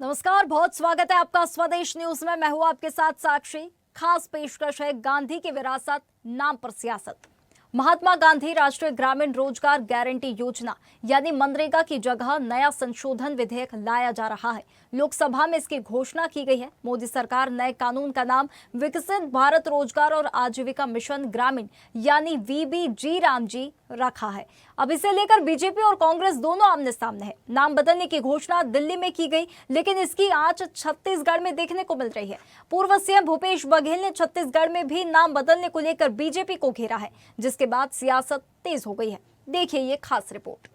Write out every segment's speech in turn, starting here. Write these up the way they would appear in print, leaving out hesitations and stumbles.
नमस्कार, बहुत स्वागत है आपका स्वदेश न्यूज में। मैं हूं आपके साथ साक्षी। खास पेशकश है गांधी की विरासत, नाम पर सियासत। महात्मा गांधी राष्ट्रीय ग्रामीण रोजगार गारंटी योजना यानी मनरेगा की जगह नया संशोधन विधेयक लाया जा रहा है। लोकसभा में इसकी घोषणा की गई है। मोदी सरकार नए कानून का नाम विकसित भारत रोजगार और आजीविका मिशन ग्रामीण यानी वीबीजी रामजी रखा है। अब इसे लेकर बीजेपी और कांग्रेस दोनों आमने सामने है। नाम बदलने की घोषणा दिल्ली में की गई, लेकिन इसकी आंच छत्तीसगढ़ में देखने को मिल रही है। पूर्व सीएम भूपेश बघेल ने छत्तीसगढ़ में भी नाम बदलने को लेकर बीजेपी को घेरा है, जिसके बाद सियासत तेज हो गई है। देखिए ये खास रिपोर्ट।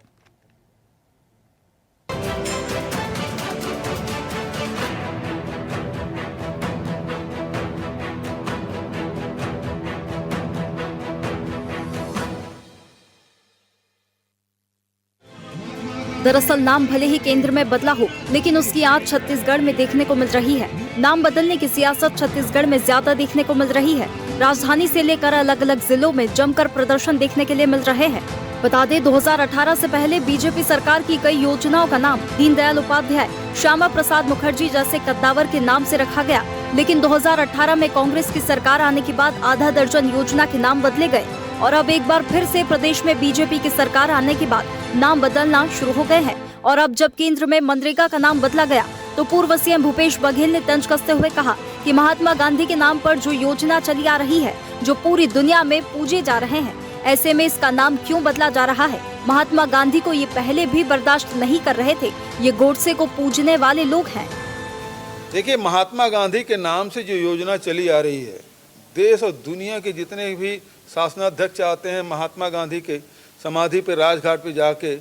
दरअसल नाम भले ही केंद्र में बदला हो, लेकिन उसकी आंच छत्तीसगढ़ में देखने को मिल रही है। नाम बदलने की सियासत छत्तीसगढ़ में ज्यादा देखने को मिल रही है। राजधानी से लेकर अलग अलग जिलों में जमकर प्रदर्शन देखने के लिए मिल रहे हैं। बता दें, 2018 से पहले बीजेपी सरकार की कई योजनाओं का नाम दीनदयाल उपाध्याय, श्यामा प्रसाद मुखर्जी जैसे कद्दावर के नाम से रखा गया, लेकिन 2018 में कांग्रेस की सरकार आने के बाद आधा दर्जन योजना के नाम बदले गए और अब एक बार फिर से प्रदेश में बीजेपी की सरकार आने के बाद नाम बदलना शुरू हो गए हैं। और अब जब केंद्र में मनरेगा का नाम बदला गया, तो पूर्व सीएम भूपेश बघेल ने तंज कसते हुए कहा कि महात्मा गांधी के नाम पर जो योजना चली आ रही है, जो पूरी दुनिया में पूजे जा रहे हैं, ऐसे में इसका नाम क्यों बदला जा रहा है? महात्मा गांधी को ये पहले भी बर्दाश्त नहीं कर रहे थे। ये गोडसे को पूजने वाले लोग हैं। देखिए, महात्मा गांधी के नाम से जो योजना चली आ रही है, देश और दुनिया के जितने भी शासनाध्यक्ष आते हैं, महात्मा गांधी के समाधि पे राजघाट पे जाके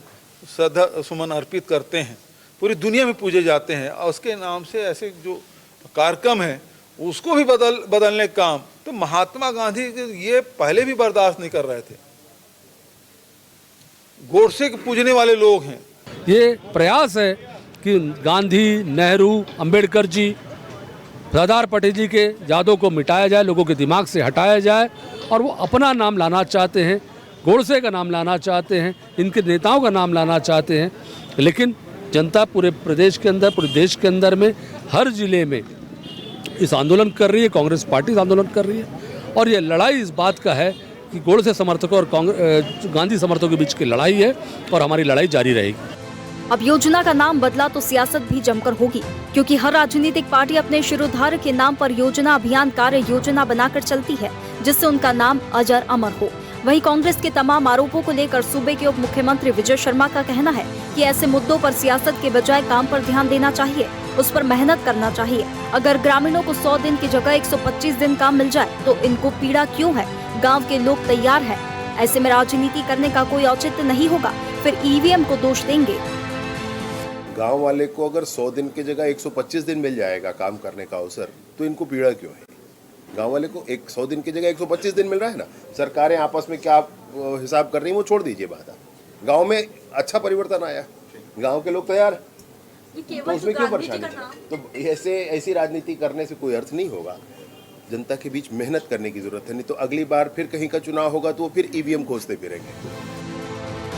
श्रद्धा सुमन अर्पित करते हैं, पूरी दुनिया में पूजे जाते हैं। और उसके नाम से ऐसे जो कार्यक्रम है उसको भी बदलने का काम तो महात्मा गांधी ये पहले भी बर्दाश्त नहीं कर रहे थे। गोडसे के पूजने वाले लोग हैं। ये प्रयास है कि गांधी, नेहरू, अंबेडकर जी, सरदार पटेल जी के यादों को मिटाया जाए, लोगों के दिमाग से हटाया जाए और वो अपना नाम लाना चाहते हैं, गोडसे का नाम लाना चाहते हैं, इनके नेताओं का नाम लाना चाहते हैं। लेकिन जनता पूरे प्रदेश के अंदर, पूरे देश के अंदर में हर जिले में इस आंदोलन कर रही है, कांग्रेस पार्टी इस आंदोलन कर रही है और ये लड़ाई इस बात का है कि गोडसे समर्थकों और गांधी समर्थकों के बीच की लड़ाई है और हमारी लड़ाई जारी रहेगी। अब योजना का नाम बदला तो सियासत भी जमकर होगी, क्योंकि हर राजनीतिक पार्टी अपने शिरोधार्य के नाम पर योजना, अभियान, कार्य योजना बनाकर चलती है, जिससे उनका नाम अजर अमर हो। वहीं कांग्रेस के तमाम आरोपों को लेकर सूबे के उप मुख्यमंत्री विजय शर्मा का कहना है कि ऐसे मुद्दों पर सियासत के बजाय काम पर ध्यान देना चाहिए, उस पर मेहनत करना चाहिए। अगर ग्रामीणों को 100 दिन की जगह 125 दिन काम मिल जाए तो इनको पीड़ा क्यों है? गाँव के लोग तैयार है। ऐसे में राजनीति करने का कोई औचित्य नहीं होगा, फिर ईवीएम को दोष देंगे। गांव वाले को अगर 100 दिन की जगह 125 दिन मिल जाएगा काम करने का अवसर, तो इनको पीड़ा क्यों है? गांव वाले को 100 दिन की जगह 125 दिन मिल रहा है ना। सरकारें आपस में क्या हिसाब कर रही हैं वो छोड़ दीजिए बात। गांव में अच्छा परिवर्तन आया, गांव के लोग तैयार, तो उसमें क्यों परेशानी? तो ऐसी राजनीति करने से कोई अर्थ नहीं होगा। जनता के बीच मेहनत करने की जरूरत है, नहीं तो अगली बार फिर कहीं का चुनाव होगा तो वो फिर ईवीएम खोजते फिरेंगे।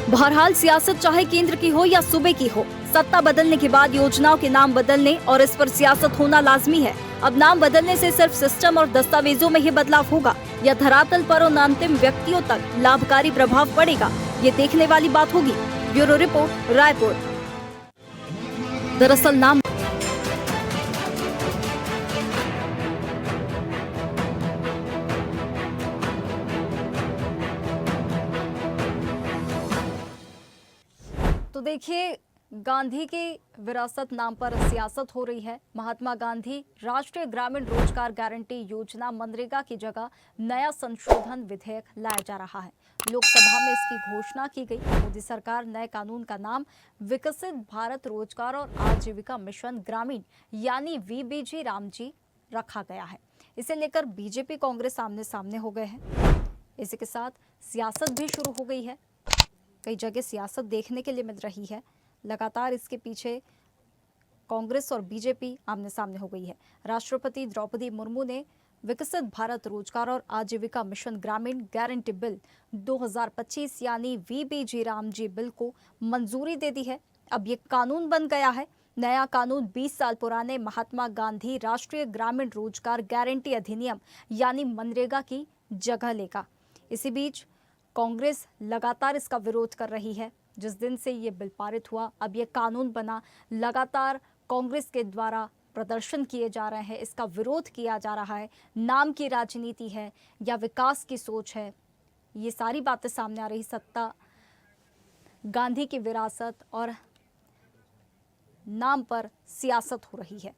बहरहाल सियासत चाहे केंद्र की हो या सूबे की हो, सत्ता बदलने के बाद योजनाओं के नाम बदलने और इस पर सियासत होना लाजमी है। अब नाम बदलने से सिर्फ सिस्टम और दस्तावेजों में ही बदलाव होगा या धरातल पर उन अंतिम व्यक्तियों तक लाभकारी प्रभाव पड़ेगा, ये देखने वाली बात होगी। Bureau report, Raipur. दरअसल नाम तो देखिए, गांधी की विरासत नाम पर सियासत हो रही है। महात्मा गांधी राष्ट्रीय ग्रामीण रोजगार गारंटी योजना मनरेगा की जगह नया संशोधन विधेयक लाया जा रहा है। लोकसभा में इसकी घोषणा की गई। मोदी सरकार नए कानून का नाम विकसित भारत रोजगार और आजीविका मिशन ग्रामीण यानी वीबीजी रामजी रखा गया है। इसे लेकर बीजेपी, कांग्रेस आमने सामने हो गए हैं। इसी के साथ सियासत भी शुरू हो गई है। कई जगह सियासत देखने के लिए मिल रही है। लगातार इसके पीछे कांग्रेस और बीजेपी आमने सामने हो गई है। राष्ट्रपति द्रौपदी मुर्मू ने विकसित भारत रोजगार और आजीविका मिशन ग्रामीण गारंटी बिल 2025 यानी वीबीजी रामजी बिल को मंजूरी दे दी है। अब ये कानून बन गया है। नया कानून 20 साल पुराने महात्मा गांधी राष्ट्रीय ग्रामीण रोजगार गारंटी अधिनियम यानी मनरेगा की जगह लेगा। इसी बीच कांग्रेस लगातार इसका विरोध कर रही है। जिस दिन से ये बिल पारित हुआ, अब ये कानून बना, लगातार कांग्रेस के द्वारा प्रदर्शन किए जा रहे हैं, इसका विरोध किया जा रहा है। नाम की राजनीति है या विकास की सोच है, ये सारी बातें सामने आ रही। सत्ता, गांधी की विरासत और नाम पर सियासत हो रही है।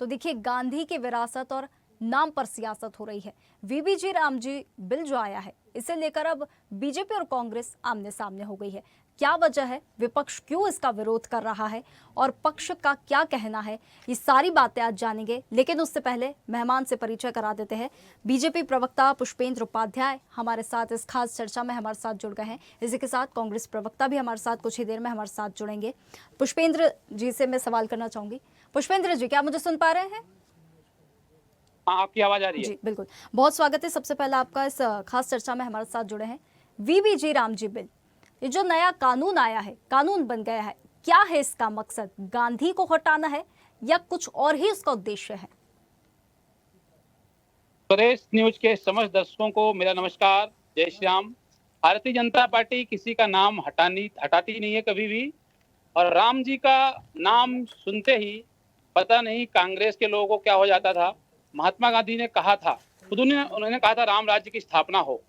तो देखिए, गांधी की विरासत और नाम पर सियासत हो रही है। वीबीजी रामजी बिल जो आया है, इसे लेकर अब बीजेपी और कांग्रेस आमने सामने हो गई है। क्या वजह है, विपक्ष क्यों इसका विरोध कर रहा है और पक्ष का क्या कहना है, ये सारी बातें आज जानेंगे। लेकिन उससे पहले मेहमान से परिचय करा देते हैं। बीजेपी प्रवक्ता पुष्पेंद्र उपाध्याय हमारे साथ इस खास चर्चा में हमारे साथ जुड़ गए हैं। इसी के साथ कांग्रेस प्रवक्ता भी हमारे साथ कुछ ही देर में हमारे साथ जुड़ेंगे। पुष्पेंद्र जी से मैं सवाल करना चाहूंगी। पुष्पेंद्र जी, क्या मुझे सुन पा रहे हैं? हाँ, आपकी आवाज आ रही है? जी बिल्कुल, बहुत स्वागत है सबसे पहले आपका इस खास चर्चा में हमारे साथ जुड़े हैं। वीबीजी रामजी बिल, ये जो नया कानून आया है, कानून बन गया है, क्या है इसका मकसद? गांधी को हटाना है या कुछ और ही उसका उद्देश्य है? प्रेस न्यूज के समस्त दर्शकों को मेरा नमस्कार, जय श्री राम। भारतीय जनता पार्टी किसी का नाम हटाती नहीं है कभी भी। और राम जी का नाम सुनते ही पता नहीं कांग्रेस के लोगों को क्या हो जाता था। महात्मा गांधी ने कहा था, खुद उन्होंने कहा था राम राज्य की स्थापना हो,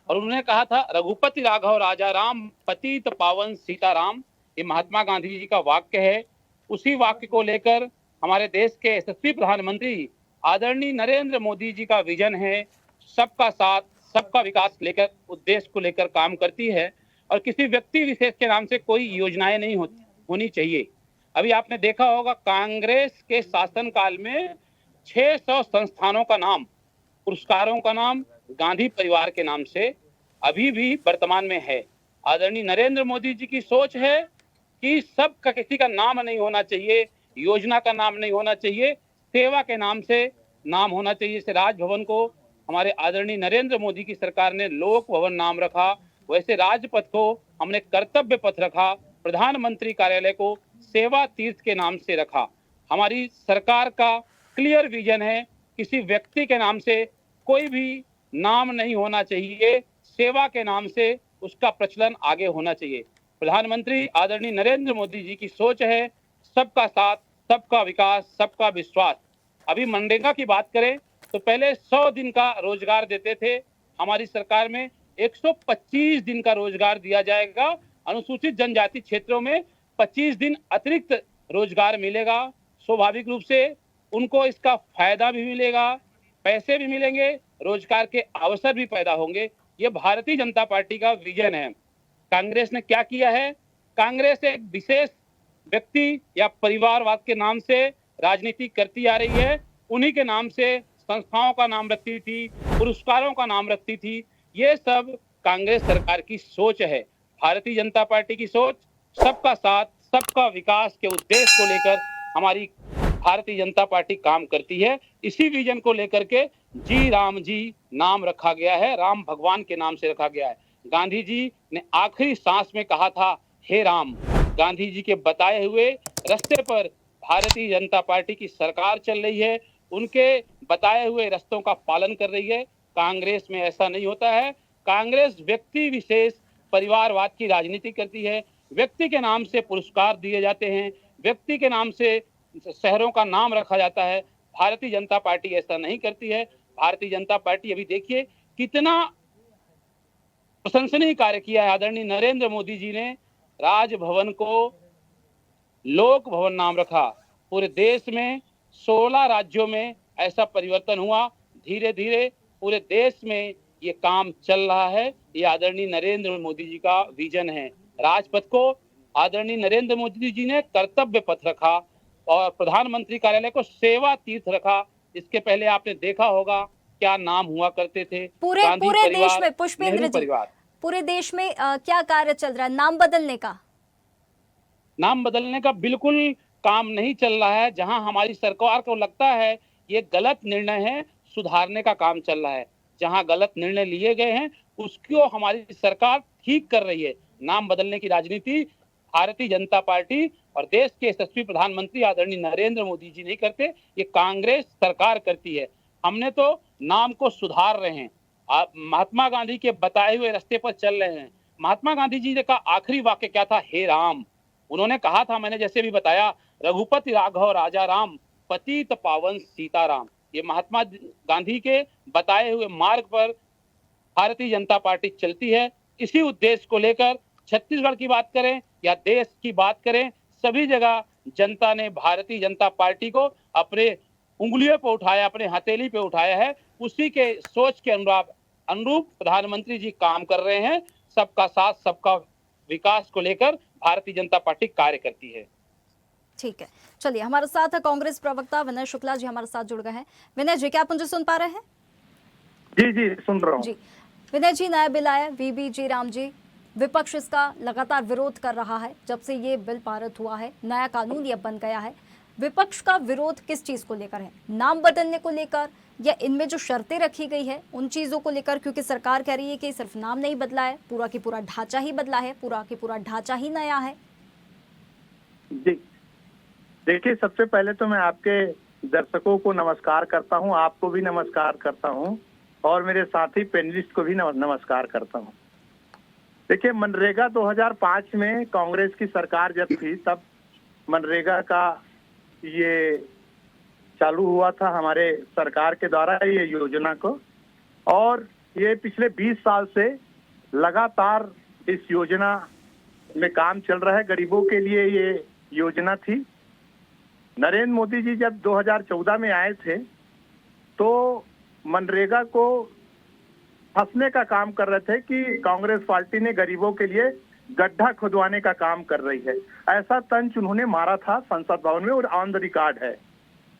और उन्होंने कहा था रघुपति राघव राजा राम, पतित पावन सीता राम। ये महात्मा गांधी जी का वाक्य है। उसी वाक्य को लेकर हमारे देश के यशस्वी प्रधानमंत्री आदरणीय नरेंद्र मोदी जी का विजन है, सबका साथ सबका विकास लेकर, उद्देश्य को लेकर काम करती है। और किसी व्यक्ति विशेष के नाम से कोई योजनाएं नहीं होनी चाहिए। अभी आपने देखा होगा, कांग्रेस के शासनकाल में 600 संस्थानों का नाम, पुरस्कारों का नाम गांधी परिवार के नाम से अभी भी वर्तमान में है। आदरणीय नरेंद्र मोदी जी की सोच है कि सबका, किसी का नाम नहीं होना चाहिए, योजना का नाम नहीं होना चाहिए, सेवा के नाम से नाम होना चाहिए। जैसे राजभवन को हमारे आदरणीय नरेंद्र मोदी की सरकार ने लोक भवन नाम रखा, वैसे राजपथ को हमने कर्तव्य पथ रखा, प्रधानमंत्री कार्यालय को सेवा तीर्थ के नाम से रखा। हमारी सरकार का क्लियर विजन है, किसी व्यक्ति के नाम से कोई भी नाम नहीं होना चाहिए, सेवा के नाम से उसका प्रचलन आगे होना चाहिए। प्रधानमंत्री आदरणीय नरेंद्र मोदी जी की सोच है सबका साथ, सबका विकास, सबका विश्वास। अभी मनरेगा की बात करें तो पहले 100 दिन का रोजगार देते थे, हमारी सरकार में 125 दिन का रोजगार दिया जाएगा। अनुसूचित जनजाति क्षेत्रों में 25 दिन अतिरिक्त रोजगार मिलेगा। स्वाभाविक रूप से उनको इसका फायदा भी मिलेगा, पैसे भी मिलेंगे, रोजगार के अवसर भी पैदा होंगे। ये भारतीय जनता पार्टी का विजन है। कांग्रेस ने क्या किया है? कांग्रेस एक विशेष व्यक्ति या परिवारवाद के नाम से राजनीति करती आ रही है। उन्हीं के नाम से संस्थाओं का नाम रखती थी, पुरस्कारों का नाम रखती थी। ये सब कांग्रेस सरकार की सोच है। भारतीय जनता पार्टी की सोच सबका साथ, सबका विकास के उद्देश्य को लेकर हमारी भारतीय जनता पार्टी काम करती है। इसी विजन को लेकर के जी राम जी नाम रखा गया है, राम भगवान के नाम से रखा गया है। गांधी जी ने आखिरी सांस में कहा था, हे राम। गांधी जी के बताए हुए रास्ते पर भारतीय जनता पार्टी की सरकार चल रही है, उनके बताए हुए रास्तों का पालन कर रही है। कांग्रेस में ऐसा नहीं होता है। कांग्रेस व्यक्ति विशेष परिवारवाद की राजनीति करती है। व्यक्ति के नाम से पुरस्कार दिए जाते हैं, व्यक्ति के नाम से शहरों का नाम रखा जाता है। भारतीय जनता पार्टी ऐसा नहीं करती है। भारतीय जनता पार्टी, अभी देखिए कितना प्रशंसनीय कार्य किया है आदरणीय नरेंद्र मोदी जी ने। राजभवन को लोक भवन नाम रखा। पूरे देश में 16 राज्यों में ऐसा परिवर्तन हुआ। धीरे धीरे पूरे देश में ये काम चल रहा है। ये आदरणीय नरेंद्र मोदी जी का विजन है। राजपथ को आदरणीय नरेंद्र मोदी जी ने कर्तव्य पथ रखा और प्रधानमंत्री कार्यालय को सेवा तीर्थ रखा। इसके पहले आपने देखा होगा क्या नाम हुआ करते थे, पूरे देश में। पुष्पेंद्र जी, पूरे देश में क्या कार्य चल रहा है? नाम बदलने का? नाम बदलने का बिल्कुल काम नहीं चल रहा है। जहां हमारी सरकार को लगता है ये गलत निर्णय है, सुधारने का काम चल रहा है। जहां गलत निर्णय लिए गए हैं उसको हमारी सरकार ठीक कर रही है। नाम बदलने की राजनीति भारतीय जनता पार्टी और देश के यशस्वी प्रधानमंत्री आदरणीय नरेंद्र मोदी जी नहीं करते, ये कांग्रेस सरकार करती है। हमने तो नाम को सुधार रहे हैं, महात्मा गांधी के बताए हुए रास्ते पर चल रहे हैं। महात्मा गांधी जी का आखिरी वाक्य क्या था? हे राम। उन्होंने कहा था, मैंने जैसे भी बताया, रघुपति राघव राजा राम, पतित पावन सीताराम। ये महात्मा गांधी के बताए हुए मार्ग पर भारतीय जनता पार्टी चलती है। इसी उद्देश्य को लेकर छत्तीसगढ़ की बात करें या देश की बात करें, सभी जगह जनता ने भारतीय जनता पार्टी को अपने उंगलियों पर उठाया, अपने हथेली पे उठाया है। उसी के सोच के अनुरूप प्रधानमंत्री जी काम कर रहे हैं। सबका साथ सबका विकास को लेकर भारतीय जनता पार्टी कार्य करती है। ठीक है, चलिए हमारे साथ कांग्रेस प्रवक्ता विनय शुक्ला जी हमारे साथ जुड़ गए हैं। विनय जी, क्या आप मुझे सुन पा रहे हैं? जी जी सुन रहा हूँ जी विनय जी, नया बिल आया VBG राम जी, विपक्ष इसका लगातार विरोध कर रहा है। जब से ये बिल पारित हुआ है, नया कानून ये बन गया है, विपक्ष का विरोध किस चीज को लेकर है? नाम बदलने को लेकर या इनमें जो शर्तें रखी गई है उन चीजों को लेकर? क्योंकि सरकार कह रही है कि सिर्फ नाम नहीं बदला है, पूरा की पूरा ढांचा ही बदला है, पूरा की पूरा ढांचा ही नया है। जी देखिए, सबसे पहले तो मैं आपके दर्शकों को नमस्कार करता हूं, आपको भी नमस्कार करता हूं और मेरे साथी पैनलिस्ट को भी नमस्कार करता हूं। देखिए, मनरेगा 2005 में कांग्रेस की सरकार जब थी तब मनरेगा का ये चालू हुआ था हमारे सरकार के द्वारा ये योजना को, और ये पिछले 20 साल से लगातार इस योजना में काम चल रहा है। गरीबों के लिए ये योजना थी। नरेंद्र मोदी जी जब 2014 में आए थे तो मनरेगा को फंसने का काम कर रहे थे कि कांग्रेस पार्टी ने गरीबों के लिए गड्ढा खुदवाने का काम कर रही है, ऐसा तंज उन्होंने मारा था संसद भवन में और ऑन द रिकॉर्ड है।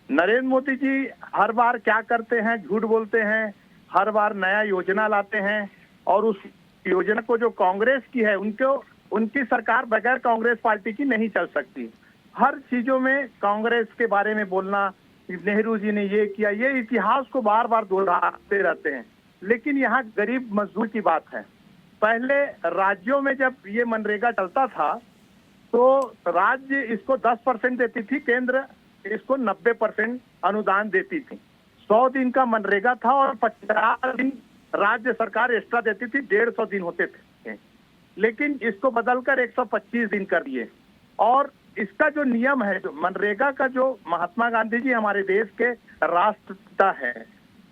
नरेंद्र मोदी जी हर बार क्या करते हैं, झूठ बोलते हैं, हर बार नया योजना लाते हैं और उस योजना को जो कांग्रेस की है उनकी सरकार बगैर कांग्रेस पार्टी की नहीं चल सकती। हर चीजों में कांग्रेस के बारे में बोलना, नेहरू जी ने ये किया, ये इतिहास को बार बार दोहराते रहते हैं। लेकिन यहाँ गरीब मजदूर की बात है। पहले राज्यों में जब ये मनरेगा चलता था तो राज्य इसको 10% देती थी, केंद्र इसको 90% अनुदान देती थी। 100 दिन का मनरेगा था और 50 दिन राज्य सरकार एक्स्ट्रा देती थी, 150 दिन होते थे। लेकिन इसको बदलकर 125 दिन कर दिए। और इसका जो नियम है, जो मनरेगा का, जो महात्मा गांधी जी हमारे देश के राष्ट्रपिता है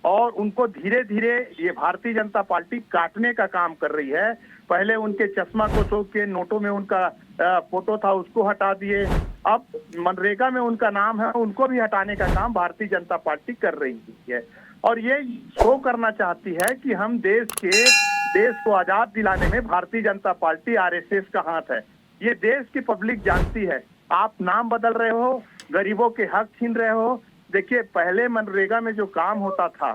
और उनको धीरे धीरे ये भारतीय जनता पार्टी काटने का काम कर रही है। पहले उनके चश्मा कोसों के नोटों में उनका फोटो था, उसको हटा दिए। अब मनरेगा में उनका नाम है, उनको भी हटाने का काम भारतीय जनता पार्टी कर रही है। और ये शो करना चाहती है कि हम देश को आजाद दिलाने में भारतीय जनता पार्टी RSS का हाथ है। ये देश की पब्लिक जानती है। आप नाम बदल रहे हो, गरीबों के हक छीन रहे हो। देखिए, पहले मनरेगा में जो काम होता था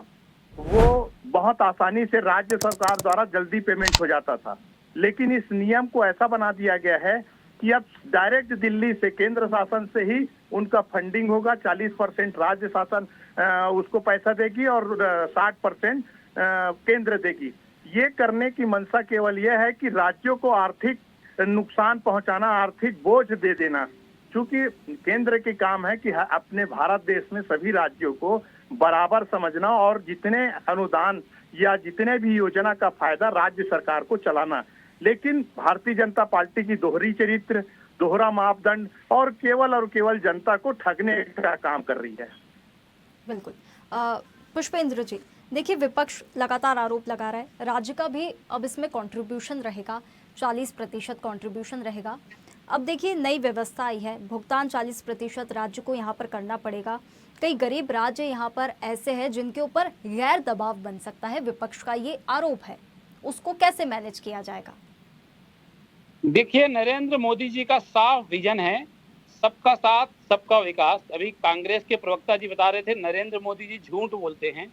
वो बहुत आसानी से राज्य सरकार द्वारा जल्दी पेमेंट हो जाता था। लेकिन इस नियम को ऐसा बना दिया गया है कि अब डायरेक्ट दिल्ली से, केंद्र शासन से ही उनका फंडिंग होगा। 40% राज्य शासन उसको पैसा देगी और 60% केंद्र देगी। ये करने की मंशा केवल यह है कि राज्यों को आर्थिक नुकसान पहुंचाना, आर्थिक बोझ दे देना। क्योंकि केंद्र के काम है कि अपने भारत देश में सभी राज्यों को बराबर समझना और जितने अनुदान या जितने भी योजना का फायदा राज्य सरकार को चलाना। लेकिन भारतीय जनता पार्टी की दोहरी चरित्र, दोहरा मापदंड और केवल जनता को ठगने का काम कर रही है। बिल्कुल। पुष्पेंद्र जी, देखिए, विपक्ष लगातार आरोप लगा रहा है, राज्य का भी अब इसमें कंट्रीब्यूशन रहेगा, 40% कंट्रीब्यूशन रहेगा। अब देखिए, नई व्यवस्था आई है, भुगतान 40% राज्य को यहाँ पर करना पड़ेगा। कई गरीब राज्य यहाँ पर ऐसे हैं जिनके ऊपर गैर दबाव बन सकता है, विपक्ष का ये आरोप है, उसको कैसे मैनेज किया जाएगा? देखिए, नरेंद्र मोदी जी का साफ विजन है, सबका साथ सबका विकास। अभी कांग्रेस के प्रवक्ता जी बता रहे थे नरेंद्र मोदी जी झूठ बोलते हैं।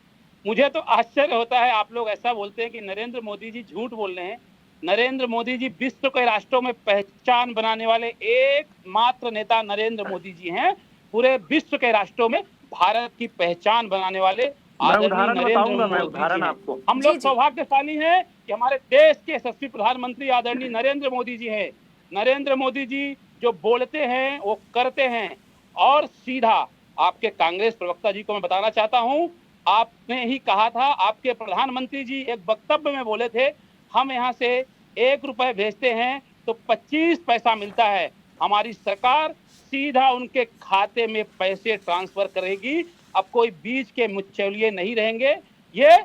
मुझे तो आश्चर्य होता है, आप लोग ऐसा बोलते हैं कि नरेंद्र मोदी जी झूठ बोल रहे हैं। नरेंद्र मोदी जी विश्व के राष्ट्रों में पहचान बनाने वाले एकमात्र नेता नरेंद्र मोदी जी हैं। पूरे विश्व के राष्ट्रों में भारत की पहचान बनाने वाले उदाहरण बताऊंगा मैं, उदाहरण आपको। हम लोग सौभाग्यशाली हैं कि हमारे देश के यशस्वी प्रधानमंत्री आदरणीय नरेंद्र मोदी जी हैं। नरेंद्र मोदी जी जो बोलते हैं वो करते हैं। और सीधा आपके कांग्रेस प्रवक्ता जी को मैं बताना चाहता हूं, आपने ही कहा था, आपके प्रधानमंत्री जी एक वक्तव्य में बोले थे, हम यहाँ से 1 रुपए भेजते हैं तो 25 पैसा मिलता है, हमारी सरकार सीधा उनके खाते में पैसे ट्रांसफर करेगी, अब कोई बीच के मुचौलिए नहीं रहेंगे। ये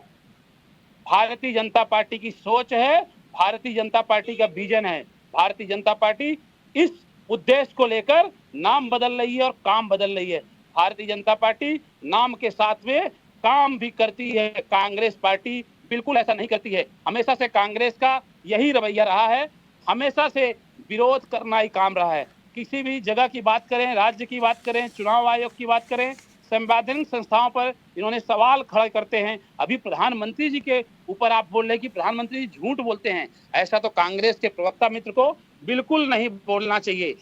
भारतीय जनता पार्टी की सोच है, भारतीय जनता पार्टी का विजन है। भारतीय जनता पार्टी इस उद्देश्य को लेकर नाम बदल रही है और काम बदल रही है। भारतीय जनता पार्टी नाम के साथ में काम भी करती है। कांग्रेस पार्टी बिल्कुल ऐसा नहीं करती है। हमेशा से कांग्रेस का यही रवैया रहा है, हमेशा से विरोध करना ही काम रहा है। किसी भी जगह की बात करें, राज्य की बात करें, चुनाव आयोग की बात करें, संवैधानिक संस्थाओं पर इन्होंने सवाल खड़े करते हैं। अभी प्रधानमंत्री जी के ऊपर आप बोल रहे हैं कि प्रधानमंत्री जी झूठ बोलते हैं, ऐसा तो कांग्रेस के प्रवक्ता मित्र को बिल्कुल नहीं बोलना चाहिए।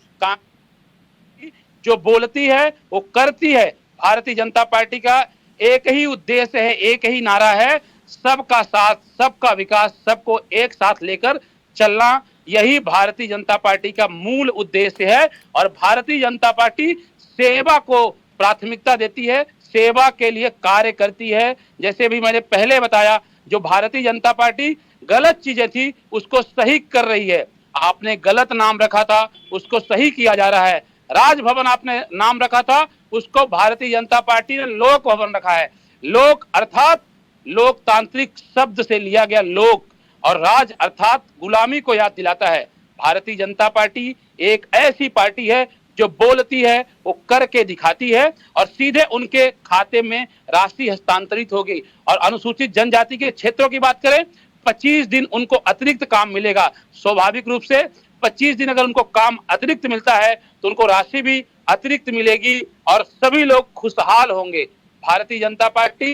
जो बोलती है वो करती है। भारतीय जनता पार्टी का एक ही उद्देश्य है, एक ही नारा है, सबका साथ, सबका विकास, सबको एक साथ लेकर चलना, यही भारतीय जनता पार्टी का मूल उद्देश्य है। और भारतीय जनता पार्टी सेवा को प्राथमिकता देती है, सेवा के लिए कार्य करती है। जैसे भी मैंने पहले बताया, जो भारतीय जनता पार्टी गलत चीजें थी उसको सही कर रही है। आपने गलत नाम रखा था, उसको सही किया जा रहा है। राजभवन आपने नाम रखा था, उसको भारतीय जनता पार्टी ने लोक भवन रखा है। लोक अर्थात लोकतांत्रिक शब्द से लिया गया लोक, और राज अर्थात गुलामी को याद दिलाता है। भारतीय जनता पार्टी एक ऐसी पार्टी है जो बोलती है वो करके दिखाती है, और सीधे उनके खाते में राशि हस्तांतरित होगी। और अनुसूचित जनजाति के क्षेत्रों की बात करें, 25 दिन उनको अतिरिक्त काम मिलेगा। स्वाभाविक रूप से 25 दिन अगर उनको काम अतिरिक्त मिलता है तो उनको राशि भी अतिरिक्त मिलेगी और सभी लोग खुशहाल होंगे। भारतीय जनता पार्टी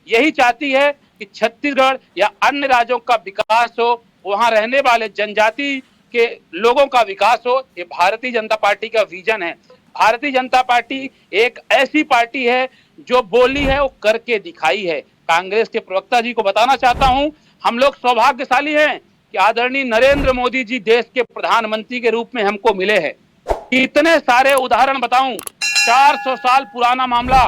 यही चाहती है कि छत्तीसगढ़ या अन्य राज्यों का विकास हो, वहां रहने वाले जनजाति के लोगों का विकास हो। ये भारतीय जनता पार्टी का विजन है। भारतीय जनता पार्टी एक ऐसी पार्टी है जो बोली है वो करके दिखाई है। कांग्रेस के प्रवक्ता जी को बताना चाहता हूं, हम लोग सौभाग्यशाली हैं कि आदरणीय नरेंद्र मोदी जी देश के प्रधानमंत्री के रूप में हमको मिले हैं। इतने सारे उदाहरण बताऊं, 400 साल पुराना मामला,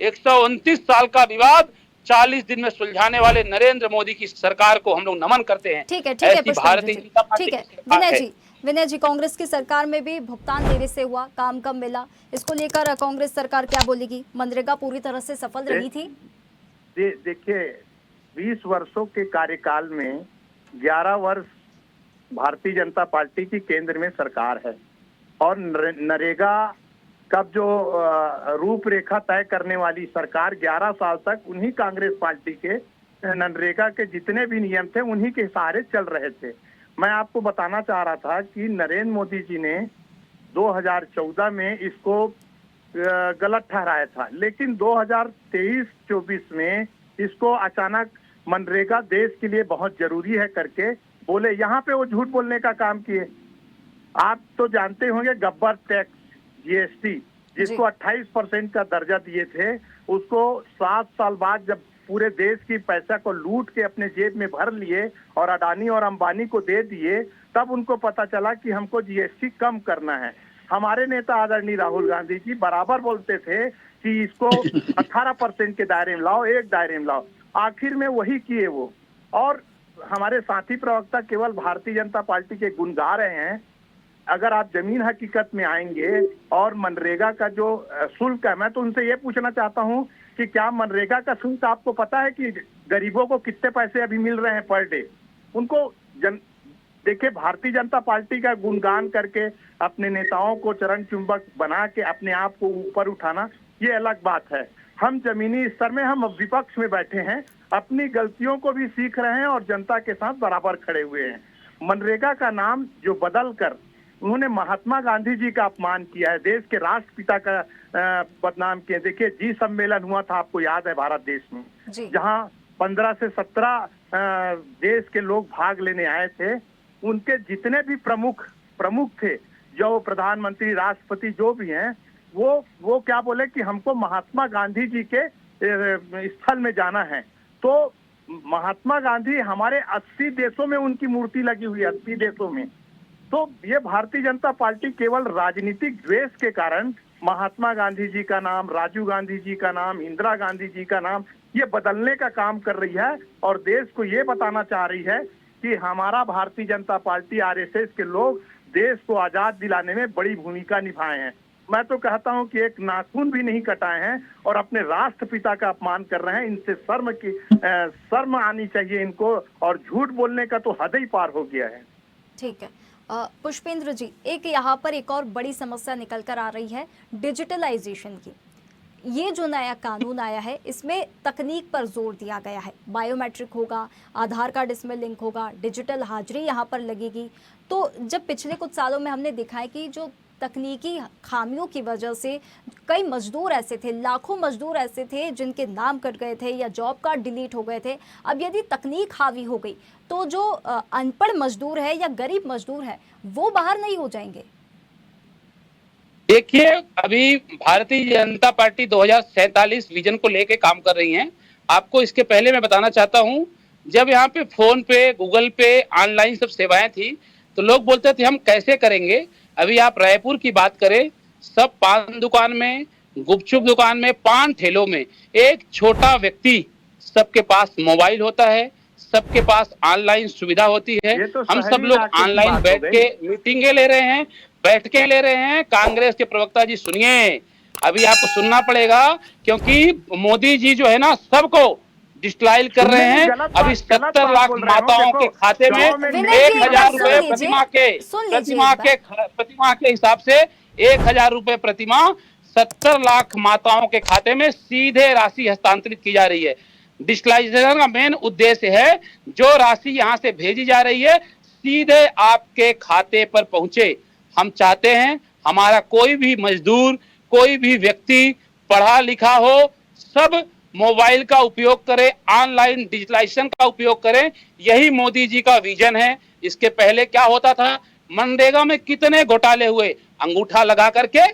129 साल का विवाद 40 दिन में सुलझाने वाले नरेंद्र मोदी की सरकार को हम लोग नमन करते हैं। ठीक है भारतीय जनता पार्टी। ठीक है विनय जी, कांग्रेस की सरकार में भी भुगतान देरी से हुआ, काम कम मिला, इसको लेकर कांग्रेस सरकार क्या बोलेगी? मनरेगा पूरी तरह से सफल रही थी? देखिए, 20 वर्षों के कार्यकाल में 11 वर्ष भारतीय जनता पार्टी की केंद्र में सरकार है, और नरेगा का जो रूपरेखा तय करने वाली सरकार 11 साल तक उन्हीं कांग्रेस पार्टी के नरेगा के जितने भी नियम थे उन्हीं के सहारे चल रहे थे। मैं आपको बताना चाह रहा था कि नरेंद्र मोदी जी ने 2014 में इसको गलत ठहराया था, लेकिन 2023-24 में इसको अचानक मनरेगा देश के लिए बहुत जरूरी है करके बोले। यहाँ पे वो झूठ बोलने का काम किए। आप तो जानते होंगे गब्बर टैक्स, जीएसटी, जिसको 28% का दर्जा दिए थे, उसको 7 साल बाद जब पूरे देश की पैसा को लूट के अपने जेब में भर लिए और अडानी और अंबानी को दे दिए, तब उनको पता चला कि हमको जीएसटी कम करना है। हमारे नेता आदरणीय राहुल गांधी जी बराबर बोलते थे कि इसको 18% के दायरे में लाओ, एक दायरे में लाओ। आखिर में वही किए वो। और हमारे साथी प्रवक्ता केवल भारतीय जनता पार्टी के गुण गा रहे हैं। अगर आप जमीन हकीकत में आएंगे और मनरेगा का जो शुल्क है, मैं तो उनसे ये पूछना चाहता हूं कि क्या मनरेगा का शुल्क आपको पता है कि गरीबों को कितने पैसे अभी मिल रहे हैं पर डे? उनको देखिए, भारतीय जनता पार्टी का गुणगान करके अपने नेताओं को चरण चुंबक बना के अपने आप को ऊपर उठाना, ये अलग बात है। हम जमीनी स्तर में, हम विपक्ष में बैठे हैं, अपनी गलतियों को भी सीख रहे हैं और जनता के साथ बराबर खड़े हुए हैं। मनरेगा का नाम जो बदल कर उन्होंने महात्मा गांधी जी का अपमान किया है, देश के राष्ट्रपिता का बदनाम किया। देखिए, जी सम्मेलन हुआ था, आपको याद है, भारत देश में, जहां 15 से 17 देश के लोग भाग लेने आए थे। उनके जितने भी प्रमुख थे, जो प्रधानमंत्री, राष्ट्रपति जो भी हैं, वो क्या बोले कि हमको महात्मा गांधी जी के स्थल में जाना है। तो महात्मा गांधी, हमारे 80 देशों में उनकी मूर्ति लगी हुई है, 80 देशों में। तो ये भारतीय जनता पार्टी केवल राजनीतिक द्वेष के कारण महात्मा गांधी जी का नाम, राजीव गांधी जी का नाम, इंदिरा गांधी जी का नाम ये बदलने का काम कर रही है और देश को ये बताना चाह रही है कि हमारा भारतीय जनता पार्टी, आरएसएस के लोग देश को आजाद दिलाने में बड़ी भूमिका निभाए हैं। मैं तो कहता हूं कि एक नाखून भी नहीं कटाए हैं और अपने राष्ट्रपिता का अपमान कर रहे हैं। इनसे शर्म आनी चाहिए इनको, और झूठ बोलने का तो हद ही पार हो गया है। ठीक है पुष्पेंद्र जी, एक यहाँ पर एक और बड़ी समस्या निकल कर आ रही है डिजिटलाइजेशन की। ये जो नया कानून आया है इसमें तकनीक पर जोर दिया गया है, बायोमेट्रिक होगा, आधार कार्ड इसमें लिंक होगा, डिजिटल हाजिरी यहाँ पर लगेगी। तो जब पिछले कुछ सालों में हमने देखा है कि जो तकनीकी खामियों की वजह से कई मजदूर ऐसे थे, लाखों मजदूर ऐसे थे जिनके नाम कट गए थे या जॉब कार्ड डिलीट हो गए थे। अब यदि तकनीक हावी हो गई तो जो अनपढ़ मजदूर है या गरीब मजदूर है वो बाहर नहीं हो जाएंगे। देखिए, अभी भारतीय जनता पार्टी 2047 विजन को लेके काम कर रही है। आपको इसके पहले मैं बताना चाहता हूं, जब यहाँ पे फोन पे, गूगल पे, ऑनलाइन सब सेवाएं थी तो लोग बोलते थे हम कैसे करेंगे। अभी आप रायपुर की बात करें, सब पान दुकान में, गुपचुप दुकान में, पान ठेलों में एक छोटा व्यक्ति, सबके पास मोबाइल होता है, सबके पास ऑनलाइन सुविधा होती है। तो हम सब लोग ऑनलाइन बैठ के मीटिंगें ले रहे हैं, बैठकें ले रहे हैं। कांग्रेस के प्रवक्ता जी सुनिए, अभी आपको सुनना पड़ेगा क्योंकि मोदी जी जो है ना सबको डिजिटलाइज कर रहे हैं। अभी 70 लाख माताओं के खाते में 1000 रुपए प्रतिमाह के हिसाब से 1000 रुपए प्रतिमाह 70 लाख माताओं के खाते में सीधे राशि हस्तांतरित की जा रही है। डिजिटलाइजेशन का मेन उद्देश्य है जो राशि यहाँ से भेजी जा रही है सीधे आपके खाते पर पहुंचे। हम चाहते हैं हमारा कोई भी मजदूर, कोई भी व्यक्ति पढ़ा लिखा हो, सब मोबाइल का उपयोग करें, ऑनलाइन डिजिटलाइजेशन का उपयोग करें। यही मोदी जी का विजन है। इसके पहले क्या होता था, मनरेगा में कितने घोटाले हुए, अंगूठा लगा करके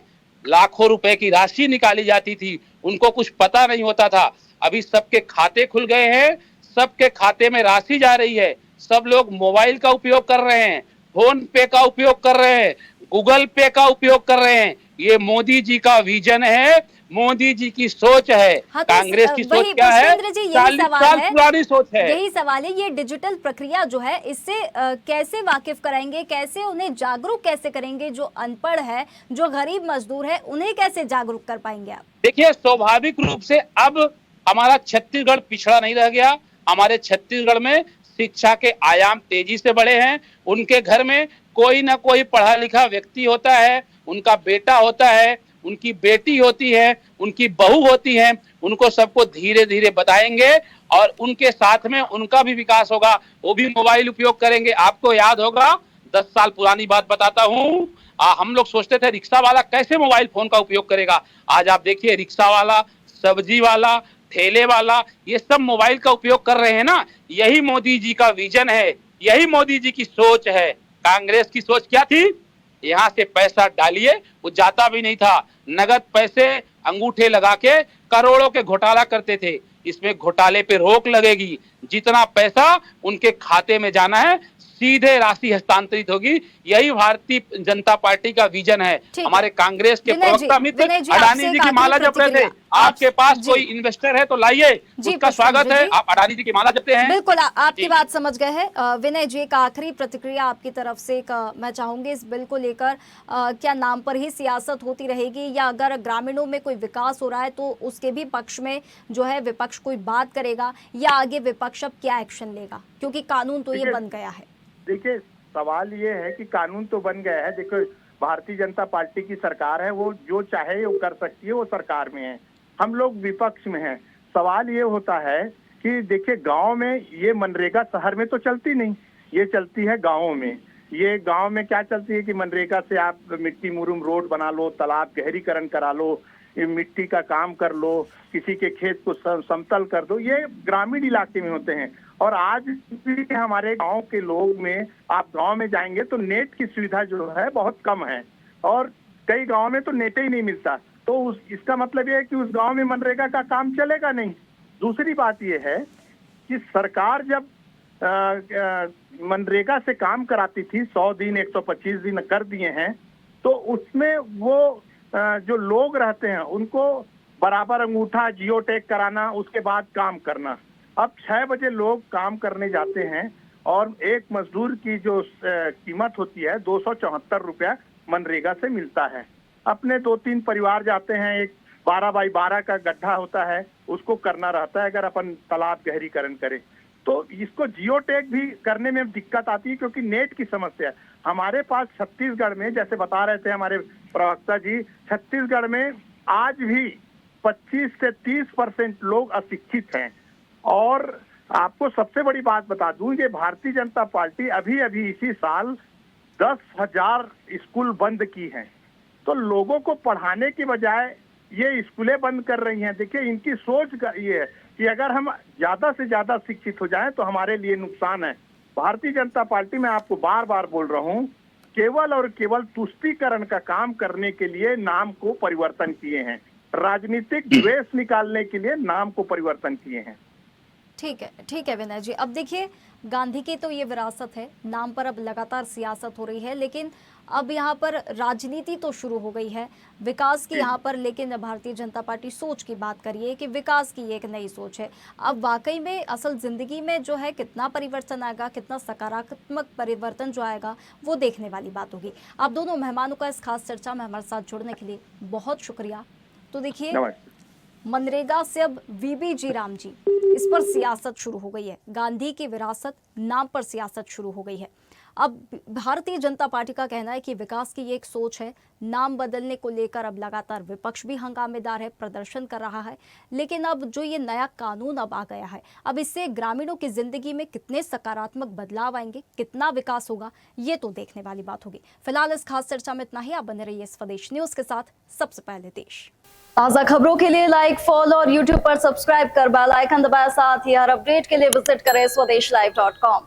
लाखों रुपए की राशि निकाली जाती थी, उनको कुछ पता नहीं होता था। अभी सबके खाते खुल गए हैं, सबके खाते में राशि जा रही है, सब लोग मोबाइल का उपयोग कर रहे हैं, फोन पे का उपयोग कर रहे हैं, गूगल पे का उपयोग कर रहे हैं। ये मोदी जी का विजन है, मोदी जी की सोच है। हाँ, कांग्रेस की सोच क्या है? 40 साल पुरानी सोच है। यही सवाल है, ये डिजिटल प्रक्रिया जो है इससे कैसे वाकिफ कराएंगे, कैसे उन्हें जागरूक कैसे करेंगे? जो अनपढ़ है, जो गरीब मजदूर है, उन्हें कैसे जागरूक कर पाएंगे आप? देखिए, स्वाभाविक रूप से अब हमारा छत्तीसगढ़ पिछड़ा नहीं रह गया। हमारे छत्तीसगढ़ में शिक्षा के आयाम तेजी से बढ़े हैं। उनके घर में कोई ना कोई पढ़ा लिखा व्यक्ति होता है, उनका बेटा होता है, उनकी बेटी होती है, उनकी बहू होती है। उनको सबको धीरे धीरे बताएंगे और उनके साथ में उनका भी विकास होगा, वो भी मोबाइल उपयोग करेंगे। आपको याद होगा, 10 साल पुरानी बात बताता हूँ, हम लोग सोचते थे रिक्शा वाला कैसे मोबाइल फोन का उपयोग करेगा। आज आप देखिए, रिक्शा वाला, सब्जी वाला, ठेले वाला, ये सब मोबाइल का उपयोग कर रहे हैं ना। यही मोदी जी का विजन है, यही मोदी जी की सोच है। कांग्रेस की सोच क्या थी? यहाँ से पैसा डालिए, वो जाता भी नहीं था। नगद पैसे अंगूठे लगा के करोड़ों के घोटाला करते थे। इसमें घोटाले पे रोक लगेगी। जितना पैसा उनके खाते में जाना है सीधे राशि हस्तांतरित होगी। यही भारतीय जनता पार्टी का विजन है। हमारे कांग्रेस के प्रवक्ता मित्र अडानी जी की माला जप रहे थे। आपके पास कोई इन्वेस्टर है तो लाइए, उसका स्वागत है। आप अडानी जी की माला जपते हैं। बिल्कुल, आपकी बात समझ गए हैं। विनय जी, एक आखिरी प्रतिक्रिया आपकी तरफ से मैं चाहूंगी इस बिल को लेकर। क्या नाम पर ही सियासत होती रहेगी, या अगर ग्रामीणों में कोई विकास हो रहा है तो उसके भी पक्ष में जो है विपक्ष कोई बात करेगा, या आगे विपक्ष अब क्या एक्शन लेगा? क्योंकि कानून तो ये बन गया है। देखिए, सवाल ये है कि कानून तो बन गया है। देखो, भारतीय जनता पार्टी की सरकार है, वो जो चाहे वो कर सकती है, वो सरकार में है, हम लोग विपक्ष में हैं। सवाल ये होता है कि देखिए, गांव में ये मनरेगा शहर में तो चलती नहीं, ये चलती है गांवों में। ये गांव में क्या चलती है कि मनरेगा से आप मिट्टी मुरुम रोड बना लो, तालाब गहरीकरण करा लो, मिट्टी का काम कर लो, किसी के खेत को समतल कर दो। ये ग्रामीण इलाके में होते हैं। और आज भी हमारे गांव के लोग में, आप गांव में जाएंगे तो नेट की सुविधा जो है बहुत कम है, और कई गांव में तो नेट ही नहीं मिलता। तो इसका मतलब ये है कि उस गांव में मनरेगा का काम चलेगा नहीं। दूसरी बात ये है कि सरकार जब मनरेगा से काम कराती थी, 100 दिन 125 दिन कर दिए हैं, तो उसमें वो जो लोग रहते हैं उनको बराबर अंगूठा जियो टैग कराना, उसके बाद काम करना। अब 6 बजे लोग काम करने जाते हैं और एक मजदूर की जो कीमत होती है 274 रुपया मनरेगा से मिलता है। अपने 2-3 परिवार जाते हैं, एक 12 बाई 12 का गड्ढा होता है, उसको करना रहता है अगर अपन तालाब गहरीकरण करें तो। इसको जियो टैग भी करने में दिक्कत आती है क्योंकि नेट की समस्या है। हमारे पास छत्तीसगढ़ में, जैसे बता रहे थे हमारे प्रवक्ता जी, छत्तीसगढ़ में आज भी 25 से 30% लोग अशिक्षित हैं। और आपको सबसे बड़ी बात बता दूं, ये भारतीय जनता पार्टी अभी अभी इसी साल 10,000 स्कूल बंद की हैं। तो लोगों को पढ़ाने की बजाय ये स्कूलें बंद कर रही हैं। देखिए, इनकी सोच ये है कि अगर हम ज्यादा से ज्यादा शिक्षित हो जाएं तो हमारे लिए नुकसान है। भारतीय जनता पार्टी में आपको बार बार बोल रहा हूं, केवल और केवल तुष्टीकरण का काम करने के लिए नाम को परिवर्तन किए हैं, राजनीतिक द्वेष निकालने के लिए नाम को परिवर्तन किए हैं। ठीक है विनय जी। अब देखिए, गांधी की तो ये विरासत है, नाम पर अब लगातार सियासत हो रही है, लेकिन अब यहाँ पर राजनीति तो शुरू हो गई है, विकास की यहाँ पर। लेकिन भारतीय जनता पार्टी सोच की बात करिए कि विकास की एक नई सोच है। अब वाकई में असल जिंदगी में जो है कितना परिवर्तन आएगा, कितना सकारात्मक परिवर्तन जो आएगा, वो देखने वाली बात होगी। आप दोनों मेहमानों का इस खास चर्चा में हमारे साथ जुड़ने के लिए बहुत शुक्रिया। तो देखिए, मनरेगा से अब वीबीजी राम जी, इस पर सियासत शुरू हो गई है। गांधी की विरासत नाम पर सियासत शुरू हो गई है। अब भारतीय जनता पार्टी का कहना है कि विकास की एक सोच है, नाम बदलने को लेकर अब लगातार विपक्ष भी हंगामेदार है, प्रदर्शन कर रहा है। लेकिन अब जो ये नया कानून अब आ गया है, अब इससे ग्रामीणों की जिंदगी में कितने सकारात्मक बदलाव आएंगे, कितना विकास होगा, ये तो देखने वाली बात होगी। फिलहाल इस खास चर्चा में इतना ही। आप बने रहिए स्वदेश न्यूज के साथ, सबसे पहले देश। ताज़ा खबरों के लिए लाइक, फॉलो और यूट्यूब पर सब्सक्राइब कर बेल आइकन दबाएं। साथ ही हर अपडेट के लिए विजिट करें स्वदेशलाइव.com।